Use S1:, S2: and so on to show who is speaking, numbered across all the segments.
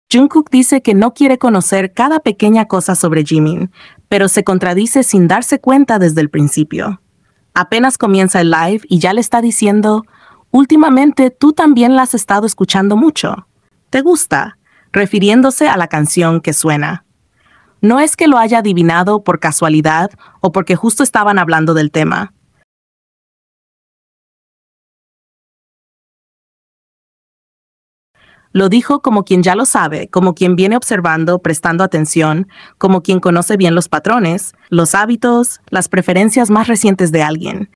S1: Jungkook dice que no quiere conocer cada pequeña cosa sobre Jimin, pero se contradice sin darse cuenta desde el principio. Apenas comienza el live y ya le está diciendo, últimamente tú también la has estado escuchando mucho. ¿Te gusta? Refiriéndose a la canción que suena. No es que lo haya adivinado por casualidad o porque justo estaban hablando del tema. Lo dijo como quien ya lo sabe, como quien viene observando, prestando atención, como quien conoce bien los patrones, los hábitos, las preferencias más recientes de alguien.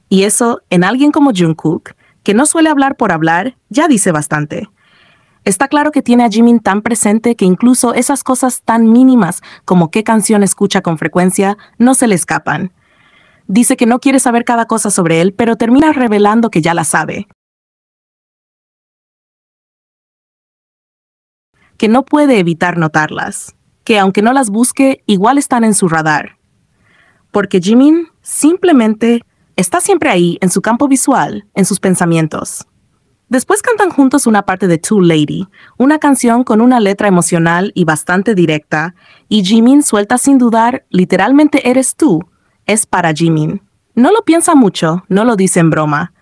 S1: Y eso, en alguien como Jungkook, que no suele hablar por hablar, ya dice bastante. Está claro que tiene a Jimin tan presente que incluso esas cosas tan mínimas como qué canción escucha con frecuencia no se le escapan. Dice que no quiere saber cada cosa sobre él, pero termina revelando que ya la sabe. Que no puede evitar notarlas. Que aunque no las busque, igual están en su radar. Porque Jimin simplemente está siempre ahí, en su campo visual, en sus pensamientos. Después cantan juntos una parte de Too Lady, una canción con una letra emocional y bastante directa, y Jimin suelta sin dudar, literalmente eres tú. Es para Jimin. No lo piensa mucho, no lo dice en broma.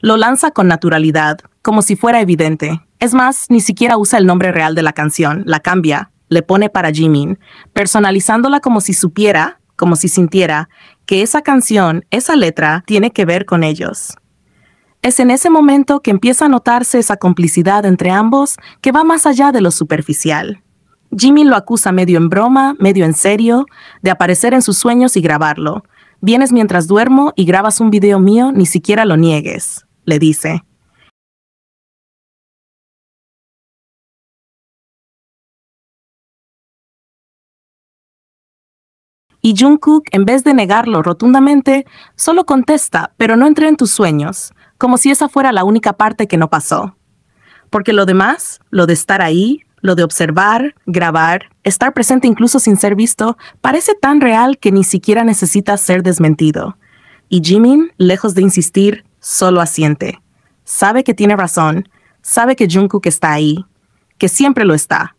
S1: Lo lanza con naturalidad, como si fuera evidente. Es más, ni siquiera usa el nombre real de la canción, la cambia, le pone para Jimin, personalizándola como si supiera, como si sintiera, que esa canción, esa letra, tiene que ver con ellos. Es en ese momento que empieza a notarse esa complicidad entre ambos que va más allá de lo superficial. Jimin lo acusa medio en broma, medio en serio, de aparecer en sus sueños y grabarlo. Vienes mientras duermo y grabas un video mío, ni siquiera lo niegues, le dice. Y Jungkook, en vez de negarlo rotundamente, solo contesta, pero no entré en tus sueños, como si esa fuera la única parte que no pasó. Porque lo demás, lo de estar ahí, lo de observar, grabar, estar presente incluso sin ser visto, parece tan real que ni siquiera necesita ser desmentido. Y Jimin, lejos de insistir, solo asiente. Sabe que tiene razón, sabe que Jungkook está ahí, que siempre lo está.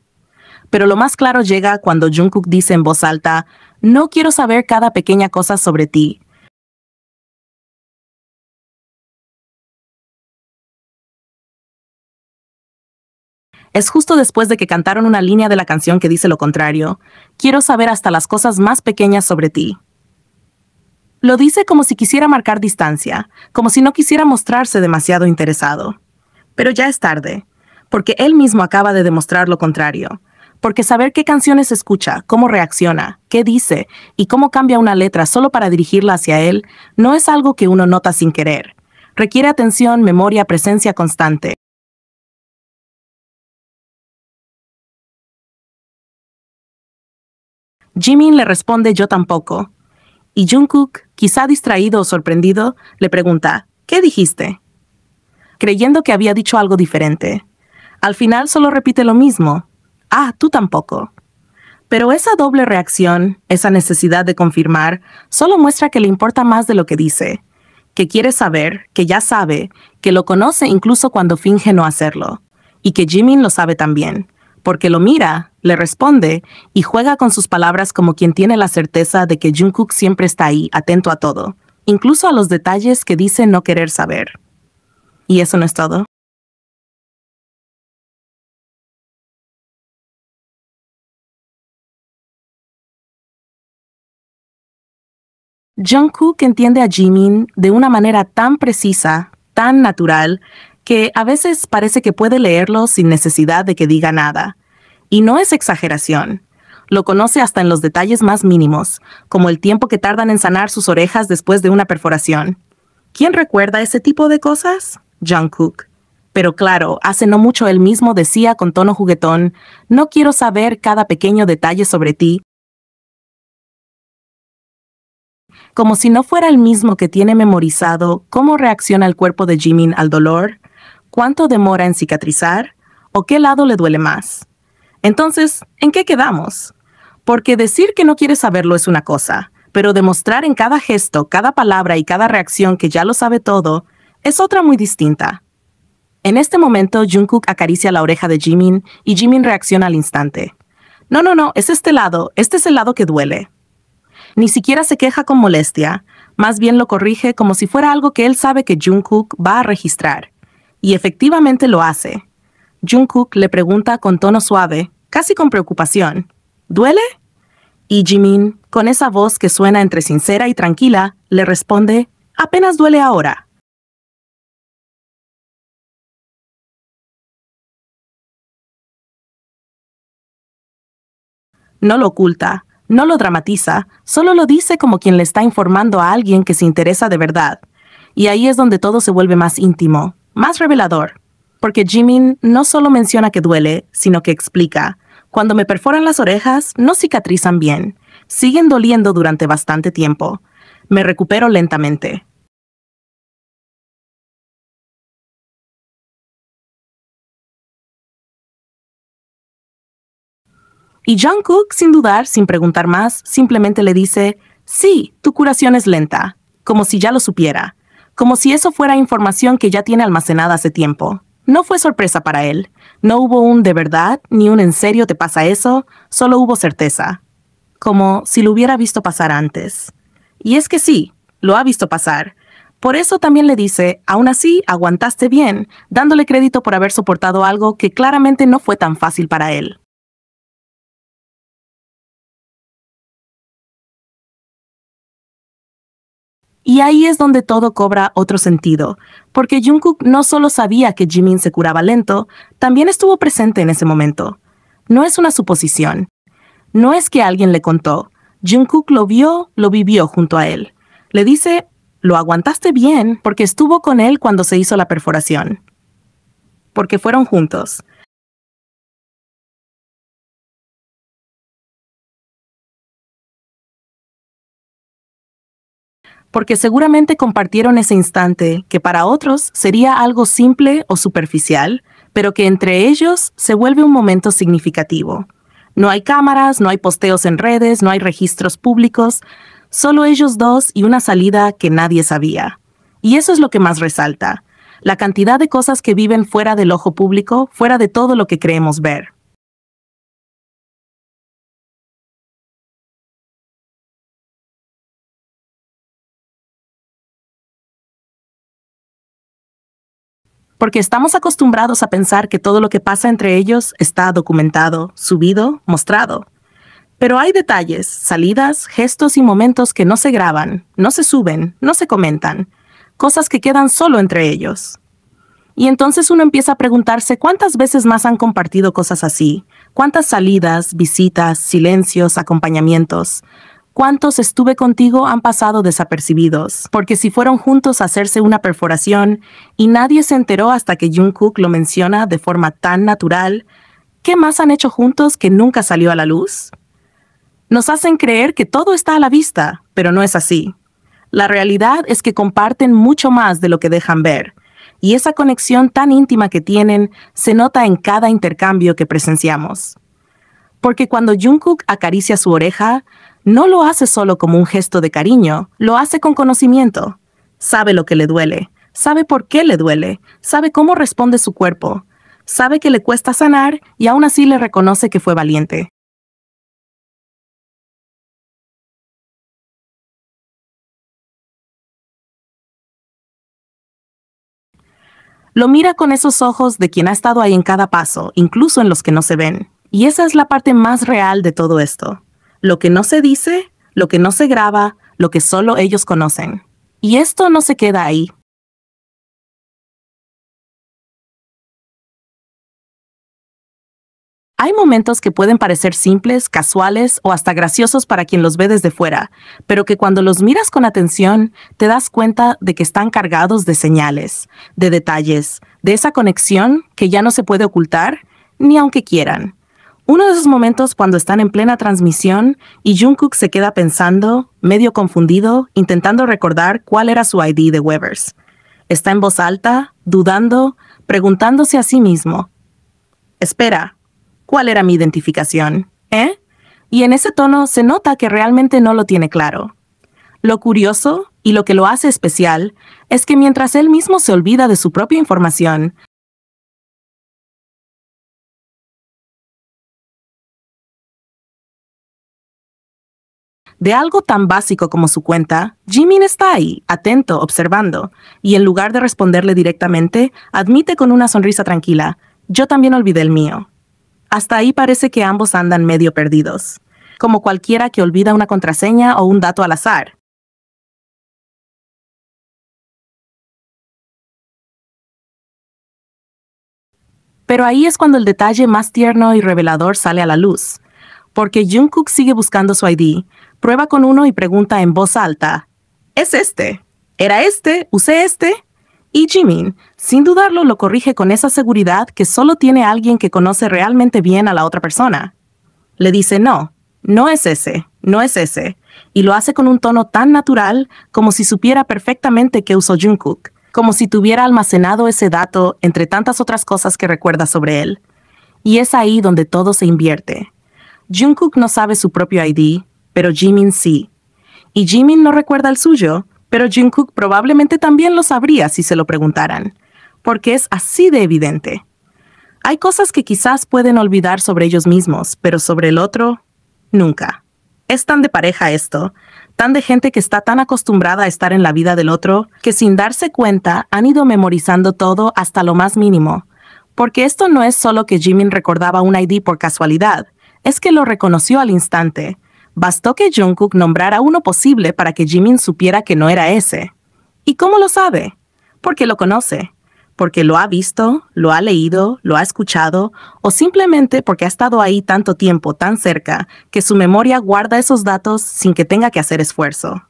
S1: Pero lo más claro llega cuando Jungkook dice en voz alta, no quiero saber cada pequeña cosa sobre ti. Es justo después de que cantaron una línea de la canción que dice lo contrario, quiero saber hasta las cosas más pequeñas sobre ti. Lo dice como si quisiera marcar distancia, como si no quisiera mostrarse demasiado interesado. Pero ya es tarde, porque él mismo acaba de demostrar lo contrario. Porque saber qué canciones escucha, cómo reacciona, qué dice y cómo cambia una letra solo para dirigirla hacia él, no es algo que uno nota sin querer. Requiere atención, memoria, presencia constante. Jimin le responde yo tampoco. Y Jungkook, quizá distraído o sorprendido, le pregunta, ¿qué dijiste? Creyendo que había dicho algo diferente. Al final solo repite lo mismo. Ah, tú tampoco. Pero esa doble reacción, esa necesidad de confirmar, solo muestra que le importa más de lo que dice, que quiere saber, que ya sabe, que lo conoce incluso cuando finge no hacerlo, y que Jimin lo sabe también, porque lo mira, le responde y juega con sus palabras como quien tiene la certeza de que Jungkook siempre está ahí, atento a todo, incluso a los detalles que dice no querer saber. ¿Y eso no es todo? Jungkook entiende a Jimin de una manera tan precisa, tan natural, que a veces parece que puede leerlo sin necesidad de que diga nada. Y no es exageración. Lo conoce hasta en los detalles más mínimos, como el tiempo que tardan en sanar sus orejas después de una perforación. ¿Quién recuerda ese tipo de cosas? Jungkook. Pero claro, hace no mucho él mismo decía con tono juguetón, no quiero saber cada pequeño detalle sobre ti, como si no fuera el mismo que tiene memorizado cómo reacciona el cuerpo de Jimin al dolor, cuánto demora en cicatrizar o qué lado le duele más. Entonces, ¿en qué quedamos? Porque decir que no quiere saberlo es una cosa, pero demostrar en cada gesto, cada palabra y cada reacción que ya lo sabe todo es otra muy distinta. En este momento, Jungkook acaricia la oreja de Jimin y Jimin reacciona al instante. No, es este es el lado que duele. Ni siquiera se queja con molestia, más bien lo corrige como si fuera algo que él sabe que Jungkook va a registrar. Y efectivamente lo hace. Jungkook le pregunta con tono suave, casi con preocupación, ¿duele? Y Jimin, con esa voz que suena entre sincera y tranquila, le responde, apenas duele ahora. No lo oculta, no lo dramatiza, solo lo dice como quien le está informando a alguien que se interesa de verdad. Y ahí es donde todo se vuelve más íntimo, más revelador. Porque Jimin no solo menciona que duele, sino que explica, cuando me perforan las orejas, no cicatrizan bien, siguen doliendo durante bastante tiempo. Me recupero lentamente. Y Jungkook, sin dudar, sin preguntar más, simplemente le dice, sí, tu curación es lenta, como si ya lo supiera, como si eso fuera información que ya tiene almacenada hace tiempo. No fue sorpresa para él, no hubo un de verdad, ni un en serio te pasa eso, solo hubo certeza, como si lo hubiera visto pasar antes. Y es que sí, lo ha visto pasar. Por eso también le dice, aún así, aguantaste bien, dándole crédito por haber soportado algo que claramente no fue tan fácil para él. Y ahí es donde todo cobra otro sentido, porque Jungkook no solo sabía que Jimin se curaba lento, también estuvo presente en ese momento. No es una suposición. No es que alguien le contó. Jungkook lo vio, lo vivió junto a él. Le dice, lo aguantaste bien porque estuvo con él cuando se hizo la perforación. Porque fueron juntos. Porque seguramente compartieron ese instante que para otros sería algo simple o superficial, pero que entre ellos se vuelve un momento significativo. No hay cámaras, no hay posteos en redes, no hay registros públicos, solo ellos dos y una salida que nadie sabía. Y eso es lo que más resalta, la cantidad de cosas que viven fuera del ojo público, fuera de todo lo que creemos ver. Porque estamos acostumbrados a pensar que todo lo que pasa entre ellos está documentado, subido, mostrado. Pero hay detalles, salidas, gestos y momentos que no se graban, no se suben, no se comentan, cosas que quedan solo entre ellos. Y entonces uno empieza a preguntarse cuántas veces más han compartido cosas así, cuántas salidas, visitas, silencios, acompañamientos. ¿Cuántos estuve contigo han pasado desapercibidos? Porque si fueron juntos a hacerse una perforación y nadie se enteró hasta que Jungkook lo menciona de forma tan natural, ¿qué más han hecho juntos que nunca salió a la luz? Nos hacen creer que todo está a la vista, pero no es así. La realidad es que comparten mucho más de lo que dejan ver, y esa conexión tan íntima que tienen se nota en cada intercambio que presenciamos. Porque cuando Jungkook acaricia su oreja, no lo hace solo como un gesto de cariño, lo hace con conocimiento. Sabe lo que le duele, sabe por qué le duele, sabe cómo responde su cuerpo, sabe que le cuesta sanar y aún así le reconoce que fue valiente. Lo mira con esos ojos de quien ha estado ahí en cada paso, incluso en los que no se ven. Y esa es la parte más real de todo esto. Lo que no se dice, lo que no se graba, lo que solo ellos conocen. Y esto no se queda ahí. Hay momentos que pueden parecer simples, casuales o hasta graciosos para quien los ve desde fuera, pero que cuando los miras con atención te das cuenta de que están cargados de señales, de detalles, de esa conexión que ya no se puede ocultar, ni aunque quieran. Uno de esos momentos cuando están en plena transmisión y Jungkook se queda pensando, medio confundido, intentando recordar cuál era su ID de Weverse. Está en voz alta, dudando, preguntándose a sí mismo. Espera, ¿cuál era mi identificación? ¿Eh? Y en ese tono se nota que realmente no lo tiene claro. Lo curioso, y lo que lo hace especial, es que mientras él mismo se olvida de su propia información, de algo tan básico como su cuenta, Jimin está ahí, atento, observando, y en lugar de responderle directamente, admite con una sonrisa tranquila, yo también olvidé el mío. Hasta ahí parece que ambos andan medio perdidos, como cualquiera que olvida una contraseña o un dato al azar. Pero ahí es cuando el detalle más tierno y revelador sale a la luz, porque Jungkook sigue buscando su ID, prueba con uno y pregunta en voz alta, ¿es este? ¿Era este? ¿Usé este? Y Jimin, sin dudarlo, lo corrige con esa seguridad que solo tiene alguien que conoce realmente bien a la otra persona. Le dice no, no es ese, no es ese, y lo hace con un tono tan natural como si supiera perfectamente que usó Jungkook, como si tuviera almacenado ese dato entre tantas otras cosas que recuerda sobre él. Y es ahí donde todo se invierte. Jungkook no sabe su propio ID, pero Jimin sí. Y Jimin no recuerda el suyo, pero Jungkook probablemente también lo sabría si se lo preguntaran, porque es así de evidente. Hay cosas que quizás pueden olvidar sobre ellos mismos, pero sobre el otro, nunca. Es tan de pareja esto, tan de gente que está tan acostumbrada a estar en la vida del otro, que sin darse cuenta han ido memorizando todo hasta lo más mínimo. Porque esto no es solo que Jimin recordaba un ID por casualidad, es que lo reconoció al instante. Bastó que Jungkook nombrara uno posible para que Jimin supiera que no era ese. ¿Y cómo lo sabe? Porque lo conoce. Porque lo ha visto, lo ha leído, lo ha escuchado, o simplemente porque ha estado ahí tanto tiempo, tan cerca, que su memoria guarda esos datos sin que tenga que hacer esfuerzo.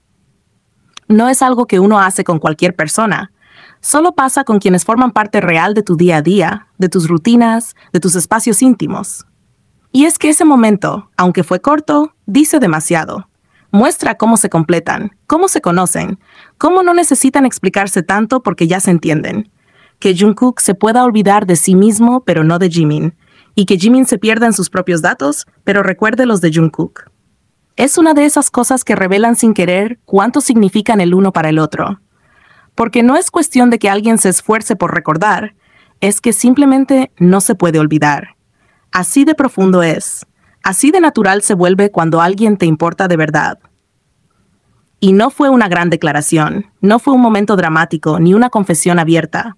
S1: No es algo que uno hace con cualquier persona. Solo pasa con quienes forman parte real de tu día a día, de tus rutinas, de tus espacios íntimos. Y es que ese momento, aunque fue corto, dice demasiado. Muestra cómo se completan, cómo se conocen, cómo no necesitan explicarse tanto porque ya se entienden. Que Jungkook se pueda olvidar de sí mismo, pero no de Jimin, y que Jimin se pierda en sus propios datos, pero recuerde los de Jungkook. Es una de esas cosas que revelan sin querer cuánto significan el uno para el otro. Porque no es cuestión de que alguien se esfuerce por recordar, es que simplemente no se puede olvidar. Así de profundo es, así de natural se vuelve cuando alguien te importa de verdad. Y no fue una gran declaración, no fue un momento dramático ni una confesión abierta.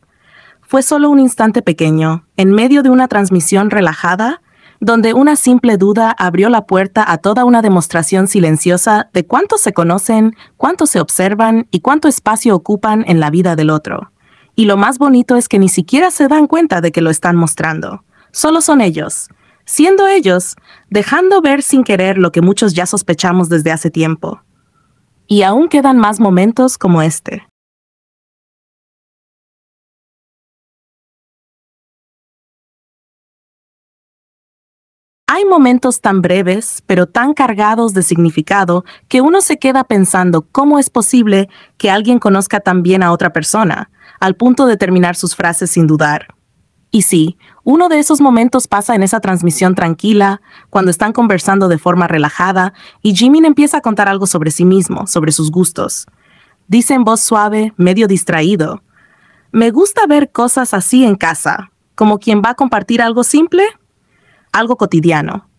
S1: Fue solo un instante pequeño, en medio de una transmisión relajada, donde una simple duda abrió la puerta a toda una demostración silenciosa de cuánto se conocen, cuánto se observan y cuánto espacio ocupan en la vida del otro. Y lo más bonito es que ni siquiera se dan cuenta de que lo están mostrando. Solo son ellos, siendo ellos, dejando ver sin querer lo que muchos ya sospechamos desde hace tiempo. Y aún quedan más momentos como este. Hay momentos tan breves, pero tan cargados de significado, que uno se queda pensando cómo es posible que alguien conozca tan bien a otra persona, al punto de terminar sus frases sin dudar. Y sí, uno de esos momentos pasa en esa transmisión tranquila, cuando están conversando de forma relajada, y Jimin empieza a contar algo sobre sí mismo, sobre sus gustos. Dice en voz suave, medio distraído, me gusta ver cosas así en casa, como quien va a compartir algo simple, algo cotidiano.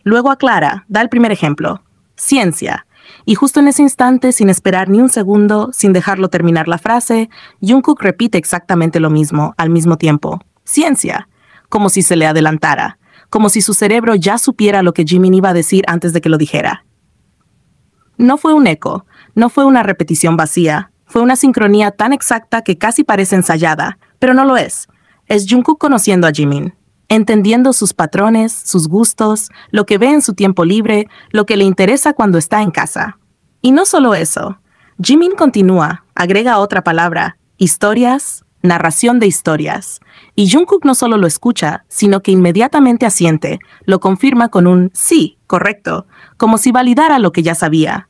S1: Luego aclara, da el primer ejemplo, ciencia. Y justo en ese instante, sin esperar ni un segundo, sin dejarlo terminar la frase, Jungkook repite exactamente lo mismo, al mismo tiempo, ciencia, como si se le adelantara, como si su cerebro ya supiera lo que Jimin iba a decir antes de que lo dijera. No fue un eco, no fue una repetición vacía, fue una sincronía tan exacta que casi parece ensayada, pero no lo es. Es Jungkook conociendo a Jimin, entendiendo sus patrones, sus gustos, lo que ve en su tiempo libre, lo que le interesa cuando está en casa. Y no solo eso, Jimin continúa, agrega otra palabra, historias, narración de historias. Y Jungkook no solo lo escucha, sino que inmediatamente asiente, lo confirma con un sí, correcto, como si validara lo que ya sabía.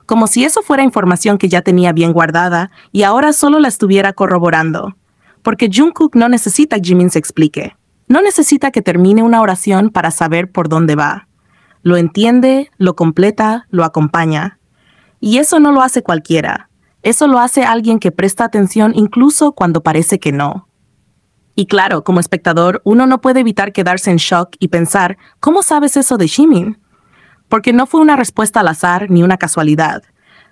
S1: Como si eso fuera información que ya tenía bien guardada y ahora solo la estuviera corroborando. Porque Jungkook no necesita que Jimin se explique. No necesita que termine una oración para saber por dónde va. Lo entiende, lo completa, lo acompaña. Y eso no lo hace cualquiera. Eso lo hace alguien que presta atención incluso cuando parece que no. Y claro, como espectador, uno no puede evitar quedarse en shock y pensar, ¿cómo sabes eso de Jimin? Porque no fue una respuesta al azar ni una casualidad.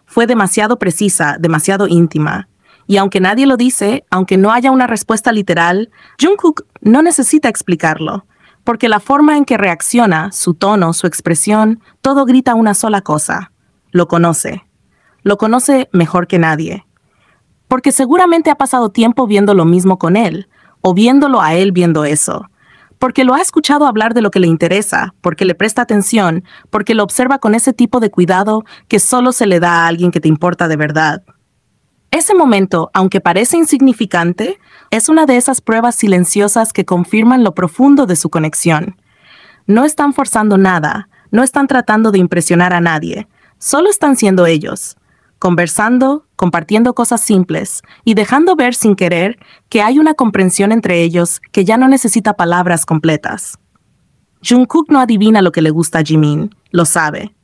S1: Fue demasiado precisa, demasiado íntima. Y aunque nadie lo dice, aunque no haya una respuesta literal, Jungkook no necesita explicarlo, porque la forma en que reacciona, su tono, su expresión, todo grita una sola cosa. Lo conoce. Lo conoce mejor que nadie. Porque seguramente ha pasado tiempo viendo lo mismo con él, o viéndolo a él viendo eso. Porque lo ha escuchado hablar de lo que le interesa, porque le presta atención, porque lo observa con ese tipo de cuidado que solo se le da a alguien que te importa de verdad. Ese momento, aunque parece insignificante, es una de esas pruebas silenciosas que confirman lo profundo de su conexión. No están forzando nada, no están tratando de impresionar a nadie, solo están siendo ellos, conversando, compartiendo cosas simples y dejando ver sin querer que hay una comprensión entre ellos que ya no necesita palabras completas. Jungkook no adivina lo que le gusta a Jimin, lo sabe.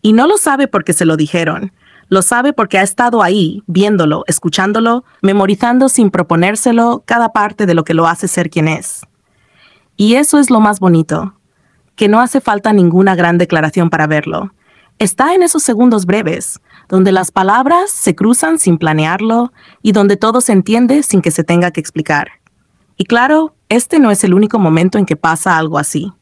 S1: Y no lo sabe porque se lo dijeron. Lo sabe porque ha estado ahí, viéndolo, escuchándolo, memorizando sin proponérselo cada parte de lo que lo hace ser quien es. Y eso es lo más bonito, que no hace falta ninguna gran declaración para verlo. Está en esos segundos breves, donde las palabras se cruzan sin planearlo y donde todo se entiende sin que se tenga que explicar. Y claro, este no es el único momento en que pasa algo así.